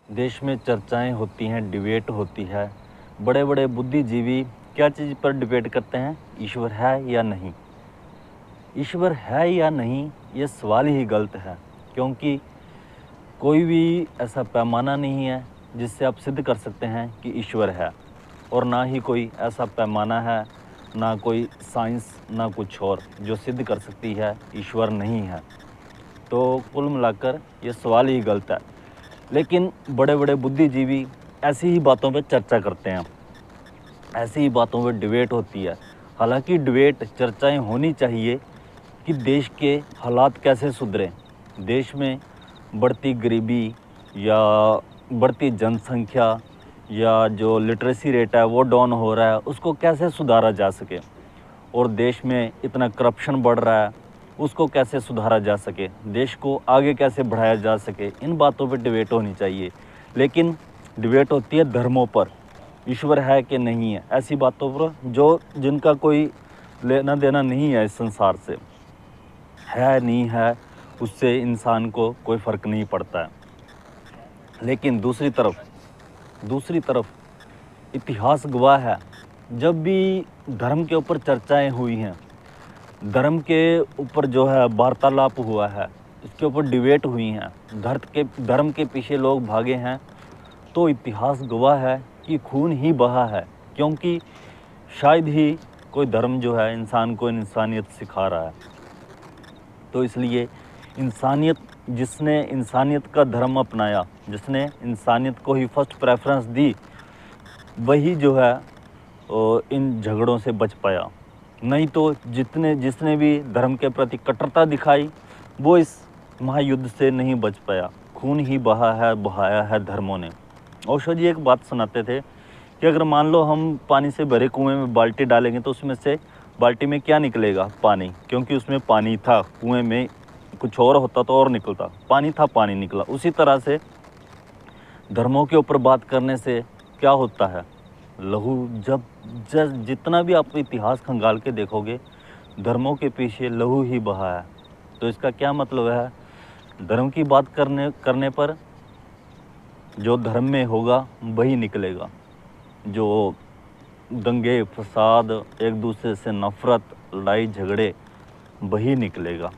देश में चर्चाएं होती हैं, डिबेट होती है। बड़े बड़े बुद्धिजीवी क्या चीज़ पर डिबेट करते हैं? ईश्वर है या नहीं। ईश्वर है या नहीं, ये सवाल ही गलत है, क्योंकि कोई भी ऐसा पैमाना नहीं है जिससे आप सिद्ध कर सकते हैं कि ईश्वर है, और ना ही कोई ऐसा पैमाना है, ना कोई साइंस, ना कुछ और जो सिद्ध कर सकती है ईश्वर नहीं है। तो कुल मिलाकर ये सवाल ही गलत है। लेकिन बड़े बड़े बुद्धिजीवी ऐसी ही बातों पे चर्चा करते हैं, ऐसी ही बातों पे डिबेट होती है। हालांकि डिबेट, चर्चाएं होनी चाहिए कि देश के हालात कैसे सुधरें, देश में बढ़ती गरीबी या बढ़ती जनसंख्या या जो लिटरेसी रेट है वो डाउन हो रहा है, उसको कैसे सुधारा जा सके, और देश में इतना करप्शन बढ़ रहा है उसको कैसे सुधारा जा सके, देश को आगे कैसे बढ़ाया जा सके, इन बातों पे डिबेट होनी चाहिए। लेकिन डिबेट होती है धर्मों पर, ईश्वर है कि नहीं है, ऐसी बातों पर जो जिनका कोई लेना देना नहीं है इस संसार से। है नहीं है उससे इंसान को कोई फ़र्क नहीं पड़ता है। लेकिन दूसरी तरफ इतिहास गवाह है, जब भी धर्म के ऊपर चर्चाएं हुई हैं, धर्म के ऊपर जो है वार्तालाप हुआ है, इसके ऊपर डिबेट हुई हैं, धर्म के पीछे लोग भागे हैं, तो इतिहास गवाह है कि खून ही बहा है। क्योंकि शायद ही कोई धर्म जो है इंसान को इंसानियत सिखा रहा है। तो इसलिए जिसने इंसानियत का धर्म अपनाया, जिसने इंसानियत को ही फर्स्ट प्रेफरेंस दी, वही जो है इन झगड़ों से बच पाया। नहीं तो जिसने भी धर्म के प्रति कट्टरता दिखाई, वो इस महायुद्ध से नहीं बच पाया। खून ही बहाया है धर्मों ने। ओशो जी एक बात सुनाते थे कि अगर मान लो हम पानी से भरे कुएं में बाल्टी डालेंगे तो उसमें से बाल्टी में क्या निकलेगा? पानी, क्योंकि उसमें पानी था। कुएं में कुछ और होता तो और निकलता, पानी था, पानी निकला। उसी तरह से धर्मों के ऊपर बात करने से क्या होता है? लहू जितना भी आप इतिहास खंगाल के देखोगे, धर्मों के पीछे लहू ही बहा है। तो इसका क्या मतलब है? धर्म की बात करने पर जो धर्म में होगा वही निकलेगा। जो दंगे फसाद, एक दूसरे से नफरत, लड़ाई झगड़े, वही निकलेगा।